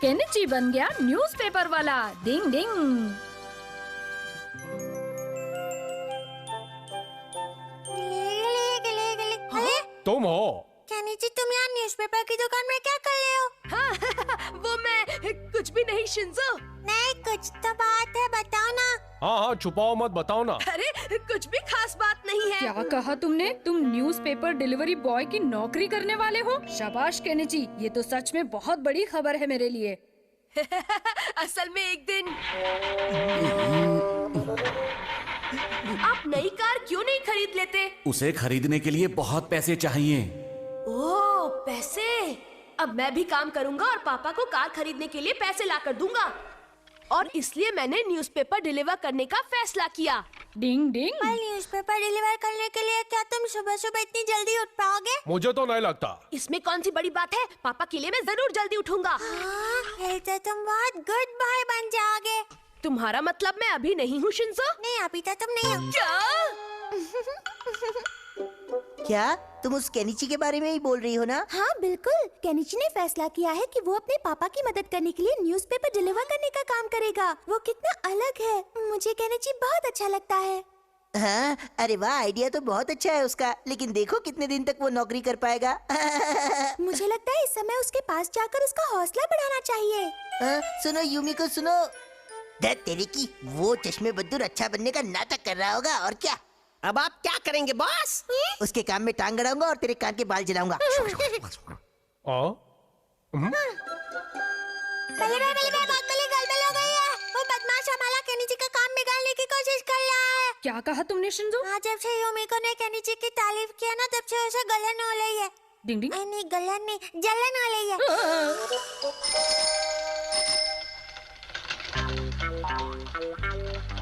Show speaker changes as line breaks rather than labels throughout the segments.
Kenichi बन गया newspaper वाला। डिंग डिंग।
तुम हो?
केनिची, तुम यहाँ न्यूज़पेपर की दुकान में क्या कर रहे हो?
हाँ, वो मैं कुछ भी नहीं शिंजो।
नहीं, कुछ तो बात है, बताओ ना।
हाँ, छुपाओ मत, बताओ ना।
अरे कुछ भी खास बात नहीं है।
क्या कहा तुमने? तुम न्यूज़पेपर डिलीवरी बॉय की नौकरी करने वाले हो? शाबाश केनिची, ये तो सच में बहुत बड़ी खबर है मेरे लिए।
असल में एक दिन आप नई कार क्यों नहीं खरीद लेते?
उसे खरीदने के लिए बहुत पैसे चाहिए।
ओह, पैसे। अब मैं भी काम करूंगा और पापा को कार खरीदने के लिए पैसे ला कर दूंगा। और इसलिए मैंने न्यूज़पेपर डिलीवर करने का फैसला किया।
डिंग डिंग।
पर न्यूज़पेपर डिलीवर करने के लिए क्या तुम सुबह सुबह इतनी जल्दी उठ पाओगे?
मुझे तो नहीं लगता।
इसमें कौन सी बड़ी बात है? पापा के लिए मैं जरूर जल्दी उठूंगा।
फिर तो तुम बहुत गुड बॉय बन जाओगे।
तुम्हारा मतलब मैं अभी नहीं हूँ शिंजो?
नहीं, अभी तो तुम नहीं हो।
क्या?
क्या तुम उस केनिची के बारे में ही बोल रही हो ना?
हाँ बिल्कुल, केनिची ने फैसला किया है कि वो अपने पापा की मदद करने के लिए न्यूज़पेपर डिलीवर करने का काम करेगा। वो कितना अलग है, मुझे केनिची बहुत अच्छा लगता है।
हाँ, अरे वाह, आइडिया तो बहुत अच्छा है उसका, लेकिन देखो कितने दिन तक वो नौकरी कर पाएगा।
मुझे लगता है इस समय उसके पास जाकर उसका हौसला बढ़ाना चाहिए।
सुनो यूमी को सुनो। दर्द तेरी की, वो चश्मे बद्दूर अच्छा बनने का नाटक कर रहा होगा और क्या।
अब आप क्या करेंगे बॉस?
उसके काम में टांग अड़ाऊंगा और तेरे कान के बाल जलाऊंगा।
वो बदमाश हमारा केनिची का काम बिगाड़ने की कोशिश कर रहा है।
क्या कहा तुमने शिंजो?
हाँ, जब से यूमिको ने केनिची की तारीफ किया ना, तब से उसे गलन हो रही है।
डिंग डिंग।
नहीं, गलन नहीं, जलन हो रही है।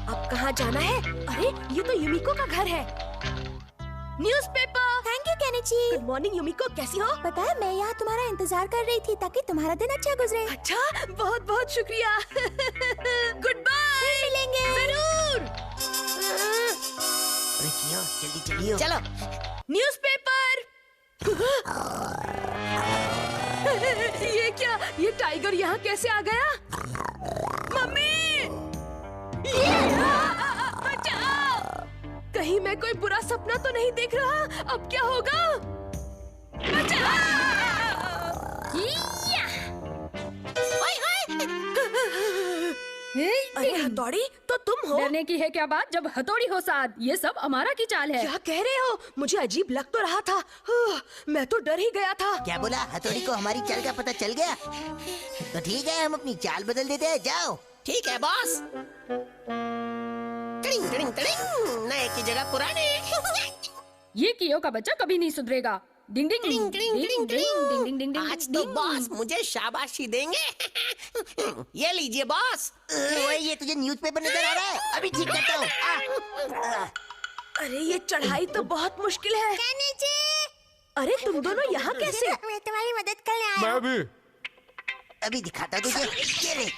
अब कहाँ जाना है? अरे ये तो युमिको का घर है। Newspaper.
Thank you Kenichi.
Good morning Yumiko, कैसी हो?
पता है, मैं यहाँ तुम्हारा इंतजार कर रही थी ताकि तुम्हारा दिन अच्छा गुजरे।
अच्छा, बहुत बहुत शुक्रिया। Good bye.
मिलेंगे
जरूर।
अरे कियो, जल्दी चलियो।
चलो।
न्यूज़पेपर। ये क्या? ये टाइगर यहाँ कैसे आ गया? मम्मी, बचाओ! कहीं मैं कोई बुरा सपना तो नहीं देख रहा? अब क्या होगा? बचाओ! अरे हथौड़ी, तो तुम हो?
डरने की है क्या बात, जब हथौड़ी हो साथ। ये सब अमारा की चाल है।
क्या कह रहे हो? मुझे अजीब लग तो रहा था। मैं तो डर ही गया था।
क्या बोला? हथौड़ी को हमारी चाल का पता चल गया? तो ठीक है, हम अपनी चाल बदल देते हैं। जाओ।
ठीक है बॉस। टिडिंग टिडिंग टिडिंग, नए की जगह पुराने।
ये कियो का बच्चा कभी नहीं सुधरेगा। डिंग डिंग
टिडिंग टिडिंग टिडिंग टिडिंग।
डिंग डिंग डिंग।
आज तो बॉस मुझे शाबाशी देंगे। ये लीजिए बॉस।
ओए, ये तुझे न्यूज़पेपर नजर आ रहा है? अभी ठीक करता हूँ।
अरे ये चढ़ाई तो बहुत मुश्किल है।
केनिची,
अरे तुम दोनों यहाँ कैसे?
मैं तुम्हारी मदद करने आया
मैं
हूँ।
भी।
अभी दिखाता हूँ तुझे। ये ले।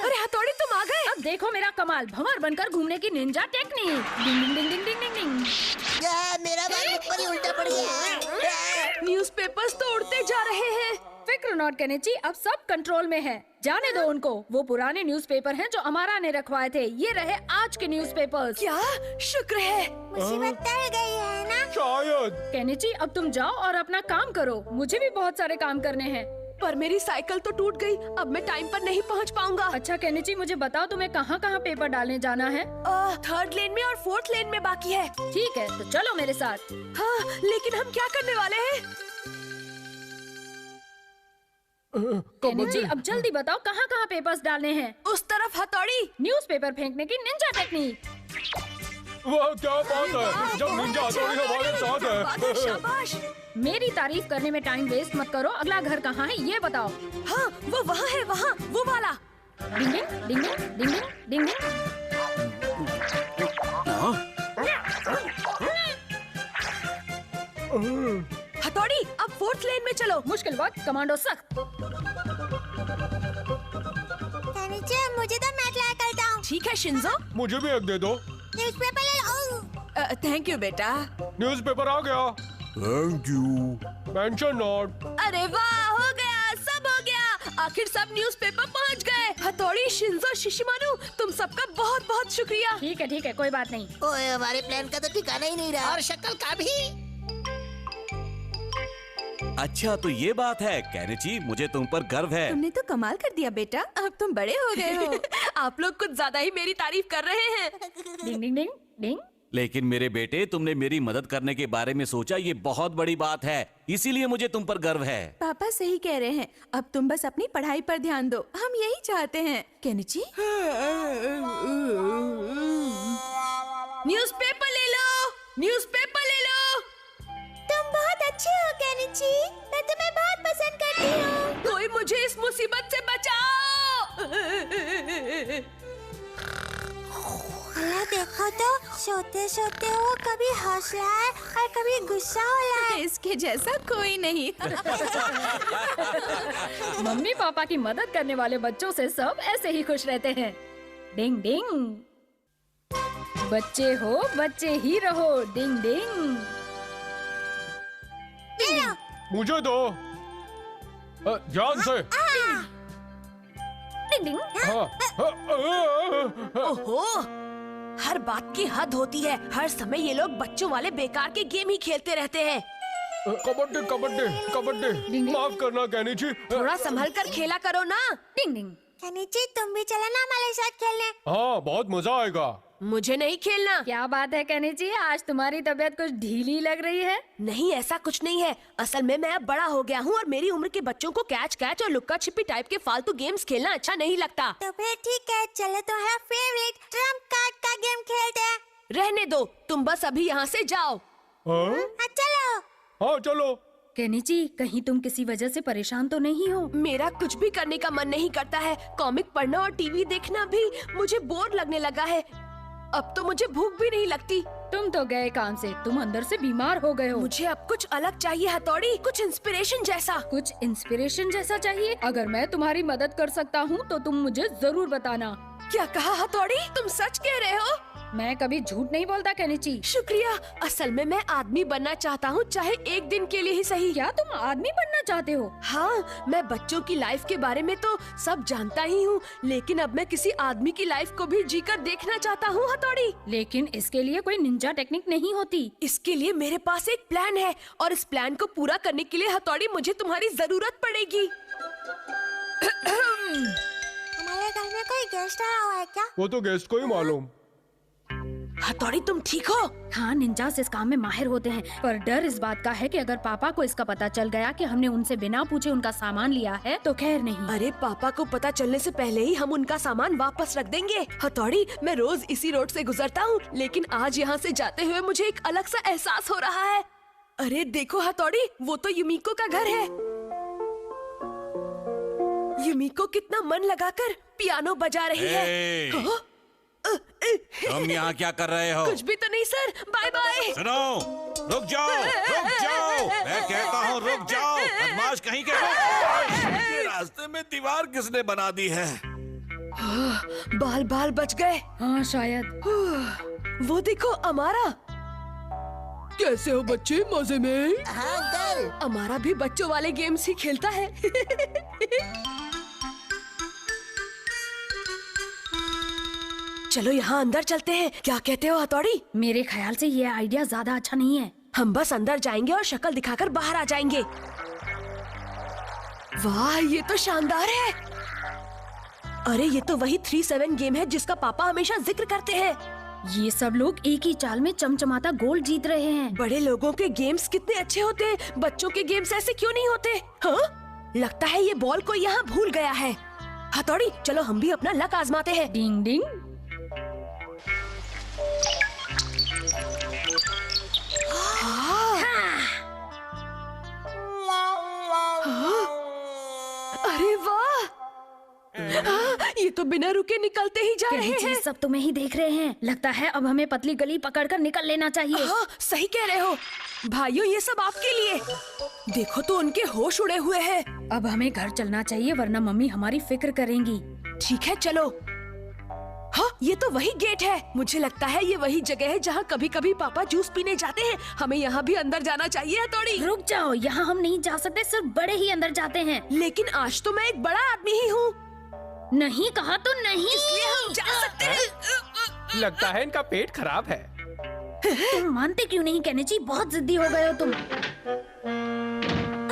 अरे हथौड़ी, तुम आ गए।
अब देखो मेरा कमाल, भंवर बनकर घूमने की निंजा टेक्निक। डिंग डिंग डिंग डिंग डिंग डिंग।
मेरा बाल ऊपर ही उल्टा पड़ गया।
न्यूज़पेपर्स तो उड़ते जा रहे हैं।
फिक्र नॉट केनिची, अब सब कंट्रोल में है। जाने दो उनको। वो पुराने न्यूज़पेपर हैं जो अमारा ने रखवाए थे। ये रहे आज के न्यूज़पेपर्स।
क्या? शुक्र है।
मुसीबत टल गई है ना?
शायद।
केनिची, अब तुम जाओ और अपना काम करो। मुझे भी बहुत सारे काम करने हैं।
पर मेरी साइकिल तो टूट गई। अब मैं टाइम पर नहीं पहुंच पाऊंगा।
अच्छा केनिची, मुझे बताओ तुम्हें कहाँ कहाँ पेपर डालने जाना है?
थर्ड लेन में और फोर्थ लेन में बाकी है।
ठीक है, तो चलो मेरे साथ।
हाँ, लेकिन हम क्या करने वाले हैं?
केनिची, अब जल्दी बताओ कहाँ कहाँ पेपर्स डालने हैं?
उस तरफ हथौड़ी।
न्यूज़पेपर फेंकने की निंजा टेक्निक।
वह क्या बात है, जब निंजा हथौड़ी हमारे साथ है।
शाबाश।
मेरी तारीफ करने में टाइम वेस्ट मत करो। अगला घर कहाँ है ये बताओ।
हाँ, वो वहाँ है, वहाँ, वो वाला।
डिंग डिंग डिंग डिंग डिंग डिंग डिंग।
हथौड़ी, अब फोर्थ लेन में चलो।
मुश्किल वक्त, कमांडो सख्त।
केनिची, मुझे तो मैं ट्राई करता हूँ।
ठीक है शिंजो।
मुझे भी एक दे दो।
न्यूज़पेपर ले लो।
थैंक यू बेटा।
न्यूज़पेपर आ गया।
Thank you.
Mention note.
अरे वाह, हो गया, सब हो गया। आखिर सब न्यूज़पेपर पहुंच गए। हथौड़ी, शिंजो, शिशिमारू, तुम सबका बहुत बहुत शुक्रिया।
ठीक है, कोई बात नहीं।
ओए, हमारे प्लान का तो ठिकाना ही नहीं रहा।
और शक्ल का भी।
अच्छा तो ये बात है केनिची, मुझे तुम पर गर्व है।
तुमने तो कमाल कर दिया बेटा, अब तुम बड़े हो गए हो।
आप लोग कुछ ज्यादा ही मेरी तारीफ कर रहे हैं।
डिंग डिंग डिंग डिंग।
लेकिन मेरे बेटे, तुमने मेरी मदद करने के बारे में सोचा, ये बहुत बड़ी बात है, इसीलिए मुझे तुम पर गर्व है।
पापा सही कह रहे हैं, अब तुम बस अपनी पढ़ाई पर ध्यान दो, हम यही चाहते हैं। केनिची,
न्यूज़पेपर ले लो, न्यूज़पेपर ले लो।
तुम बहुत अच्छे हो केनिची, मैं तुम्हें बहुत पसंद करती हूँ।
कोई मुझे इस मुसीबत से बचाओ।
ये देखो तो, सोते सोते वो कभी हौसला है और कभी गुस्सा हो है।
इसके जैसा कोई नहीं।
मम्मी पापा की मदद करने वाले बच्चों से सब ऐसे ही खुश रहते हैं। डिंग डिंग। बच्चे हो, बच्चे ही रहो। डिंग डिंग।
मुझे दो। ध्यान से।
डिंग डिंग।
ओहो, हर बात की हद होती है। हर समय ये लोग बच्चों वाले बेकार के गेम ही खेलते रहते हैं।
कबड्डी कबड्डी कबड्डी। माफ करना केनिची।
थोड़ा संभल कर खेला करो ना।
डिंग डिंग।
केनिची, तुम भी चलो ना हमारे साथ खेलने।
हाँ, बहुत मजा आएगा।
मुझे नहीं खेलना।
क्या बात है केनिची, आज तुम्हारी तबीयत कुछ ढीली लग रही है।
नहीं, ऐसा कुछ नहीं है। असल में मैं अब बड़ा हो गया हूँ और मेरी उम्र के बच्चों को कैच कैच और लुक्का छिपी टाइप के फालतू गेम्स खेलना अच्छा नहीं लगता।
तो फिर ठीक है, चलो तुम्हारा फेवरेट ट्रम्प कार्ड का गेम खेलते हैं।
रहने दो, तुम बस अभी यहाँ से जाओ।
हाँ
चलो।
हाँ, चलो।
केनिची, कहीं तुम किसी वजह से परेशान तो नहीं हो?
मेरा कुछ भी करने का मन नहीं करता है। कॉमिक पढ़ना और टीवी देखना भी मुझे बोर लगने लगा है। अब तो मुझे भूख भी नहीं लगती।
तुम तो गए काम से, तुम अंदर से बीमार हो गए हो।
मुझे अब कुछ अलग चाहिए हथौड़ी, कुछ इंस्पिरेशन जैसा।
कुछ इंस्पिरेशन जैसा चाहिए? अगर मैं तुम्हारी मदद कर सकता हूँ तो तुम मुझे जरूर बताना।
क्या कहा हथौड़ी? तुम सच कह रहे हो?
मैं कभी झूठ नहीं बोलता केनिची।
शुक्रिया। असल में मैं आदमी बनना चाहता हूँ, चाहे एक दिन के लिए ही सही।
क्या तुम आदमी बनना चाहते हो?
हाँ, मैं बच्चों की लाइफ के बारे में तो सब जानता ही हूँ, लेकिन अब मैं किसी आदमी की लाइफ को भी जीकर देखना चाहता हूँ हथौड़ी।
लेकिन इसके लिए कोई निंजा टेक्निक नहीं होती।
इसके लिए मेरे पास एक प्लान है और इस प्लान को पूरा करने के लिए हथौड़ी मुझे तुम्हारी जरूरत पड़ेगी।
हमारे घर में कोई गेस्ट आया हुआ है क्या?
वो तो गेस्ट को ही मालूम।
हथौड़ी, तुम ठीक हो?
हाँ, निंजास इस काम में माहिर होते हैं, पर डर इस बात का है कि अगर पापा को इसका पता चल गया कि हमने उनसे बिना पूछे उनका सामान लिया है तो खैर नहीं।
अरे पापा को पता चलने से पहले ही हम उनका सामान वापस रख देंगे। हथौड़ी, मैं रोज इसी रोड से गुजरता हूँ, लेकिन आज यहाँ से जाते हुए मुझे एक अलग सा एहसास हो रहा है। अरे देखो हथौड़ी, वो तो युमिको का घर है। युमिको कितना मन लगाकर पियानो बजा रही है। हाँ?
तुम यहाँ क्या कर रहे हो?
कुछ भी तो नहीं सर, बाय बाय।
सुनो, रुक जाओ, मैं कहता हूँ रुक जाओ, बदमाश कहीं के। ये रास्ते में दीवार किसने बना दी है?
बाल बाल बच गए।
हाँ शायद।
वो देखो अमारा। कैसे हो बच्चे, मजे में?
हाँ अंकल।
अमारा भी बच्चों वाले गेम्स ही खेलता है। चलो यहाँ अंदर चलते हैं, क्या कहते हो हथौड़ी?
मेरे ख्याल से ये आइडिया ज्यादा अच्छा नहीं है।
हम बस अंदर जाएंगे और शक्ल दिखाकर बाहर आ जाएंगे। वाह, ये तो शानदार है। अरे ये तो वही 3-7 गेम है जिसका पापा हमेशा जिक्र करते हैं।
ये सब लोग एक ही चाल में चमचमाता गोल्ड जीत रहे हैं।
बड़े लोगों के गेम्स कितने अच्छे होते हैं, बच्चों के गेम्स ऐसे क्यों नहीं होते? हाँ? लगता है ये बॉल को यहाँ भूल गया है। हथौड़ी, चलो हम भी अपना लक आजमाते हैं।
डिंग डिंग।
अरे वाह, ये तो बिना रुके निकलते ही जा रहे हैं।
सब तुम्हें ही देख रहे हैं। लगता है अब हमें पतली गली पकड़कर निकल लेना चाहिए।
हाँ, सही कह रहे हो भाइयों, ये सब आपके लिए। देखो तो उनके होश उड़े हुए हैं।
अब हमें घर चलना चाहिए वरना मम्मी हमारी फिक्र करेंगी।
ठीक है चलो। हाँ, ये तो वही गेट है। मुझे लगता है ये वही जगह है जहाँ कभी कभी पापा जूस पीने जाते हैं। हमें यहाँ भी अंदर जाना चाहिए हथौड़ी।
रुक जाओ, यहाँ हम नहीं जा सकते, सिर्फ बड़े ही अंदर जाते हैं।
लेकिन आज तो मैं एक बड़ा आदमी ही हूँ।
नहीं कहा तो नहीं,
इसलिए हम जा सकते हैं।
लगता है इनका पेट खराब है।
तुम मानते क्यों नहीं केनिची? बहुत जिद्दी हो गए हो तुम।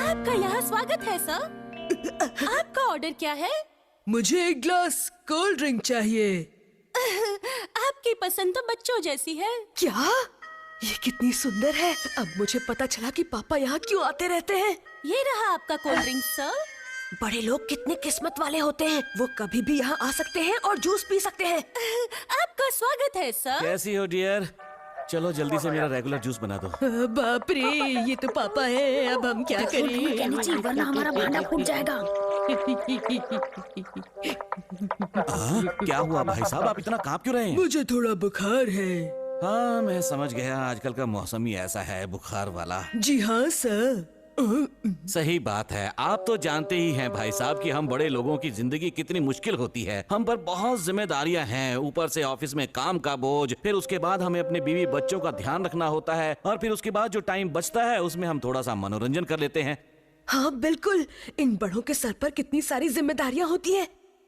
आपका यहाँ स्वागत है सर। आपका ऑर्डर क्या है?
मुझे एक ग्लास कोल्ड ड्रिंक चाहिए।
आपकी पसंद तो बच्चों जैसी है।
क्या? ये कितनी सुंदर है। अब मुझे पता चला कि पापा यहाँ क्यों आते रहते हैं।
ये रहा आपका कोल्ड ड्रिंक सर।
बड़े लोग कितने किस्मत वाले होते हैं। वो कभी भी यहाँ आ सकते हैं और जूस पी सकते हैं।
आपका स्वागत है सर।
कैसी हो डियर? चलो जल्दी से मेरा रेगुलर जूस बना दो।
बाप रे, ये तो पापा है। अब हम क्या करें?
केनिची, वरना हमारा भांडा फूट जाएगा।
क्या हुआ भाई साहब, आप इतना कांप क्यों रहे हैं?
मुझे थोड़ा बुखार है।
हाँ मैं समझ गया, आजकल का मौसम ही ऐसा है, बुखार वाला।
जी हाँ सर।
सही बात है। आप तो जानते ही हैं भाई साहब कि हम बड़े लोगों की जिंदगी कितनी मुश्किल होती है। हम पर बहुत जिम्मेदारियां हैं, ऊपर से ऑफिस में काम का बोझ, फिर उसके बाद हमें अपने बीवी बच्चों का ध्यान रखना होता है, और फिर उसके बाद जो टाइम बचता है उसमें हम थोड़ा सा मनोरंजन कर लेते हैं।
हाँ बिल्कुल, इन बड़ों के सर पर कितनी सारी जिम्मेदारियां होती हैं।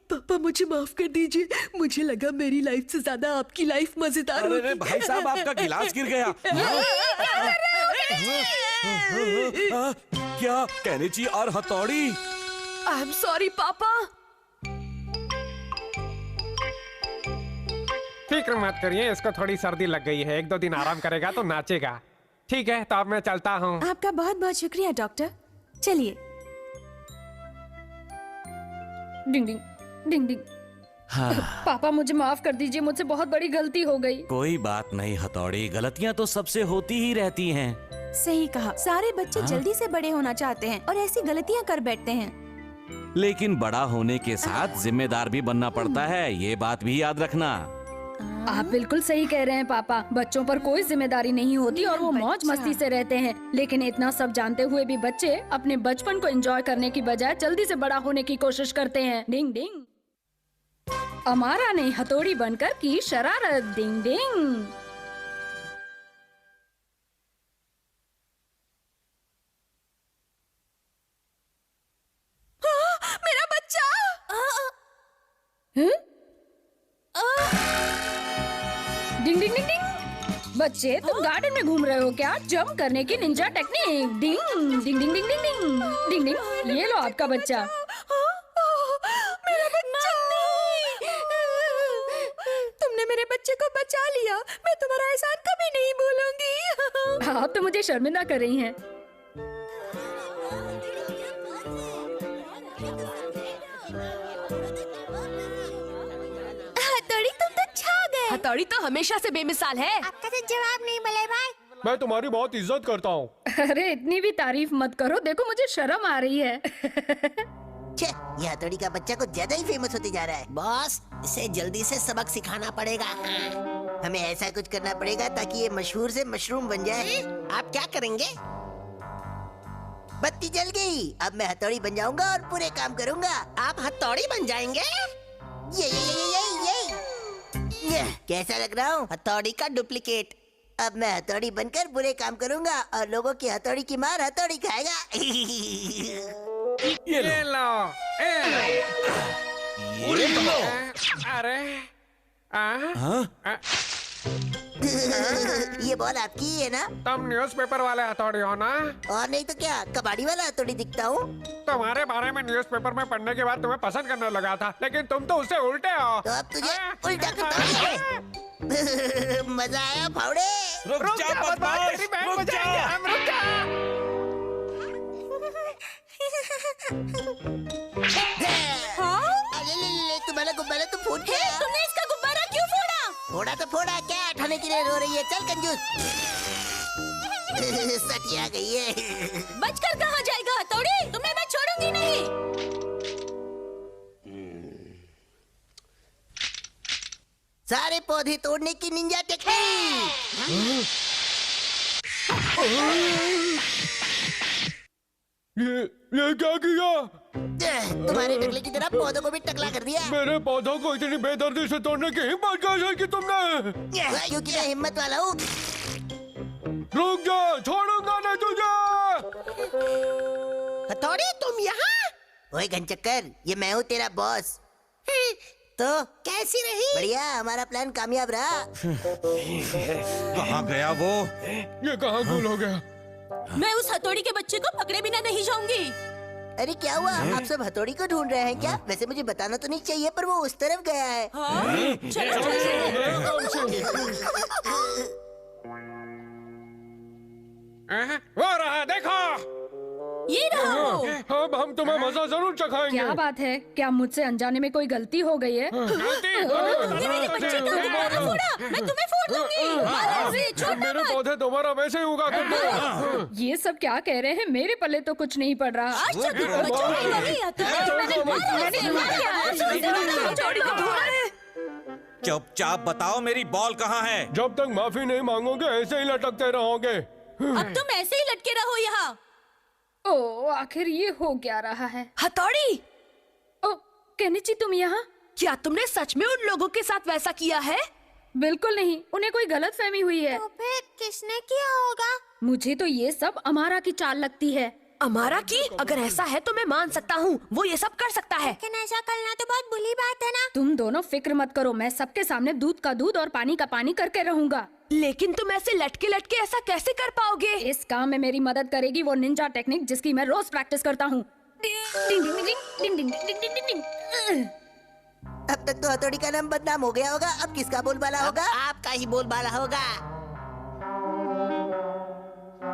पापा मुझे माफ कर दीजिए। मुझे लगा मेरी लाइफ से ज्यादा आपकी लाइफ मजेदार होगी।
अरे भाई साहब, आपका गिलास गिर गया। क्या केनिची और हथौड़ी?
आई एम सॉरी पापा।
फिक्र मत करिए, इसको थोड़ी सर्दी लग गई है, 1-2 दिन आराम करेगा तो नाचेगा। ठीक है, तो अब मैं चलता हूँ।
आपका बहुत बहुत शुक्रिया डॉक्टर। चलिए।
डिंग डिंग डिंग डिंग।
हाँ।
पापा मुझे माफ कर दीजिए, मुझसे बहुत बड़ी गलती हो गई।
कोई बात नहीं हथौड़ी, गलतियां तो सबसे होती ही रहती हैं।
सही कहा, सारे बच्चे जल्दी से बड़े होना चाहते हैं और ऐसी गलतियां कर बैठते हैं।
लेकिन बड़ा होने के साथ जिम्मेदार भी बनना पड़ता है, ये बात भी याद रखना।
आप बिल्कुल सही कह रहे हैं पापा। बच्चों पर कोई जिम्मेदारी नहीं होती और वो मौज मस्ती से रहते हैं। लेकिन इतना सब जानते हुए भी बच्चे अपने बचपन को एंजॉय करने की बजाय जल्दी से बड़ा होने की कोशिश करते हैं। डिंग डिंग। अमारा ने हथौड़ी बनकर की शरारत। डिंग डिंग।
मेरा बच्चा।
डिंग डिंग डिंग डिंग। बच्चे, तुम गार्डन में घूम रहे हो क्या? जंप करने की निंजा टेक्निक। डिंग डिंग डिंग डिंग डिंग डिंग डिंग डिंग। ये लो आपका बच्चा।
मेरा बच्चा। तुमने मेरे बच्चे को बचा लिया। मैं तुम्हारा एहसान कभी नहीं भूलूंगी।
आप तो मुझे शर्मिंदा कर रही हैं।
हथौड़ी, तुम तो छा गए।
हथौड़ी तो हमेशा से बेमिसाल है।
आपका तो जवाब नहीं बल्ले भाई।
मैं तुम्हारी बहुत इज्जत करता हूँ।
अरे इतनी भी तारीफ मत करो, देखो मुझे शर्म आ रही है।
छे, ये हथौड़ी का बच्चा कुछ ज्यादा ही फेमस होते जा रहा है।
बॉस, इसे जल्दी से सबक सिखाना पड़ेगा।
हमें ऐसा कुछ करना पड़ेगा ताकि ये मशहूर से मशरूम बन जाए।
आप क्या करेंगे?
बत्ती जल गई, अब मैं हथौड़ी बन जाऊंगा और पूरे काम करूंगा।
आप हथौड़ी बन जाएंगे?
ये कैसा लग रहा हूँ?
हथौड़ी का डुप्लीकेट।
अब मैं हथौड़ी बनकर बुरे काम करूंगा और लोगों की हथौड़ी की मार हथौड़ी खाएगा।
ये लो।
ये लो,
ये लो।
अरे
हाँ?
ये बॉल आपकी ही है ना?
तुम न्यूज़पेपर वाले हथौड़ी हो ना?
और नहीं तो क्या, कबाड़ी वाला हथौड़ी दिखता हूँ।
तुम्हारे बारे में न्यूज़पेपर में पढ़ने के बाद तुम्हें पसंद करने लगा था, लेकिन तुम तो उससे उल्टे हो।
तो अब तुझे उल्टा करता हूँ। मजा आया फावड़े?
रुक जा बदमाश,
तेरी बैंड
रुक
बजाएंगे
जा।
हम, रुक जा।
ले, तुम्हारा गुब्बारा तो फूट गया।
तुमने इसका गुब्बारा क्यों फोड़ा?
फोड़ा तो फोड़ा, क्या उठाने के लिए रो रही है? चल कंजूस। सटिया गई है।
बचकर कहाँ जाएगा हथौड़ी? तुम्हें मैं छोड़ूंगी नहीं।
सारे पौधे तोड़ने की निंजा टेक्निक।
ये क्या किया?
तुम्हारे टकले की तरह पौधों को भी टकला कर दिया।
मेरे पौधों को इतनी बेदर्दी से तोड़ने की हिम्मत कैसे की तुमने?
क्योंकि मैं हिम्मत वाला हूँ।
रुक जा, छोड़ूंगा नहीं तुझे।
हथौड़ी तुम यहाँ?
ओए घनचक्कर, ये मैं हूँ तेरा बॉस। तो
कैसी रही?
बढ़िया, हमारा प्लान कामयाब रहा।
कहाँ गया वो?
ये कहाँ गुल हो गया?
मैं उस हथौड़ी के बच्चे को पकड़े बिना नहीं जाऊंगी।
अरे क्या हुआ? आप सब हथौड़ी को ढूंढ रहे हैं क्या? वैसे मुझे बताना तो नहीं चाहिए, पर वो उस तरफ गया है।
चलो
वो रहा, देखो।
ये रहा वो।
अब हम तुम्हें मजा जरूर चखाएंगे।
क्या बात है? क्या मुझसे अनजाने में कोई गलती हो गई है?
तुमने मेरे बच्चे को दोबारा फोड़ा, मैं तुम्हें फोड़ दूंगी। मारो उसे, छोड़ना
मेरे
मत।
पौधे दोबारा वैसे ही उगा कर दो।
ये सब क्या कह रहे हैं? मेरे पल्ले तो कुछ नहीं पड़ रहा।
आज तो तुम बच्चों को लगी हथौड़ी। मैंने हथौड़ी को ढूंढा है।
चुपचाप बताओ मेरी बॉल कहाँ है?
जब तक माफी नहीं मांगोगे ऐसे ही लटकते रहोगे।
अब तुम ऐसे ही लटके रहो यहाँ।
ओ, आखिर ये हो क्या रहा है?
हथौड़ी,
ओ, केनिची तुम यहाँ?
क्या तुमने सच में उन लोगों के साथ वैसा किया है?
बिल्कुल नहीं, उन्हें कोई गलत फहमी हुई है।
तो फिर किसने किया होगा?
मुझे तो ये सब अमारा की चाल लगती है।
अमारा की? अगर ऐसा है तो मैं मान सकता हूँ, वो ये सब कर सकता है।
लेकिन ऐसा करना तो बहुत बुरी बात है ना।
तुम दोनों फिक्र मत करो, मैं सबके सामने दूध का दूध और पानी का पानी करके रहूंगा।
लेकिन तुम ऐसे लटके लटके ऐसा कैसे कर पाओगे?
इस काम में मेरी मदद करेगी वो निंजा टेक्निक जिसकी मैं रोज प्रैक्टिस करता हूँ।
अब तक तो हथौड़ी का नाम बदनाम हो गया होगा, अब किसका बोलबाला होगा?
आपका ही बोलबाला होगा।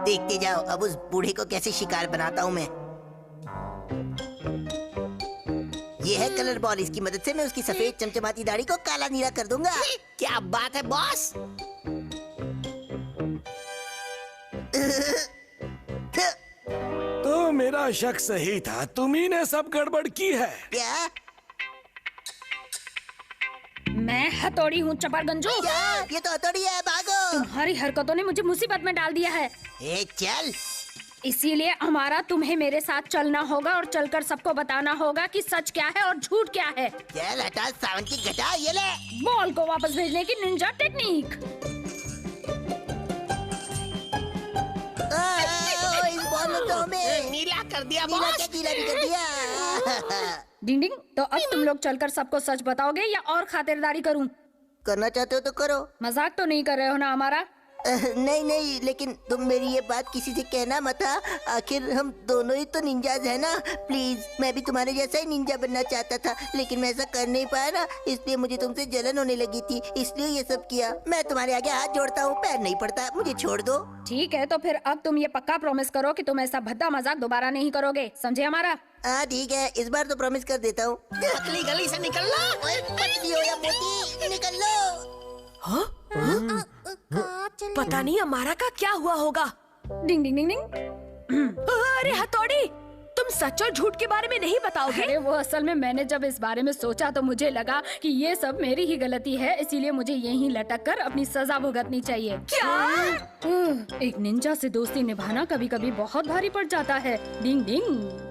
देखते जाओ, अब उस बूढ़े को कैसे शिकार बनाता हूँ मैं। ये है कलर बॉल, इसकी मदद से मैं उसकी सफेद चमचमाती दाढ़ी को काला नीला कर दूंगा।
क्या बात है बॉस?
तो मेरा शक सही था, तुम्ही ने सब गड़बड़ की है।
क्या?
मैं हथौड़ी हूँ चपरगंजू।
क्या? ये तो हथौड़ी है, भागो।
तुम्हारी हरकतों ने मुझे मुसीबत में डाल दिया है।
ए चल।
इसीलिए हमारा तुम्हें मेरे साथ चलना होगा और चलकर सबको बताना होगा कि सच क्या है और झूठ क्या है।
चल हटा सावन की घटा, ये ले।
बॉल को वापस भेजने की निंजा टेक्निक।
इस बॉल ने तो हमें
नीला कर दिया
नीला
बॉस।
क्या गीला भी कर दिया।
डिंग डिंग, तो अब तुम लोग चलकर सबको सच बताओगे या और खातिरदारी करूं?
करना चाहते हो तो करो।
मजाक तो नहीं कर रहे हो ना हमारा?
नहीं नहीं, लेकिन तुम मेरी ये बात किसी से कहना मत। आखिर हम दोनों ही तो निंजाज है ना। प्लीज, मैं भी तुम्हारे जैसा ही निंजा बनना चाहता था, लेकिन मैं ऐसा कर नहीं पाया ना, इसलिए मुझे तुमसे जलन होने लगी थी, इसलिए ये सब किया। मैं तुम्हारे आगे हाथ जोड़ता हूँ, पैर नहीं पड़ता, मुझे छोड़ दो।
ठीक है, तो फिर अब तुम ये पक्का प्रॉमिस करो कि तुम ऐसा भद्दा मजाक दोबारा नहीं करोगे, समझे हमारा?
हाँ ठीक है, इस बार तो प्रॉमिस कर देता हूँ।
पतली गली से निकल लो।
पतली हो या मोटी, निकल लो।
हाँ? पता नहीं हमारा का क्या हुआ होगा।
डिंग डिंग डिंग डिंग।
अरे हथौड़ी, तुम सच और झूठ के बारे में नहीं बताओगे?
अरे वो असल में मैंने जब इस बारे में सोचा तो मुझे लगा कि ये सब मेरी ही गलती है, इसीलिए मुझे यहीं लटक कर अपनी सजा भुगतनी चाहिए।
क्या?
एक निंजा से दोस्ती निभाना कभी कभी बहुत भारी पड़ जाता है। डिंग डिंग।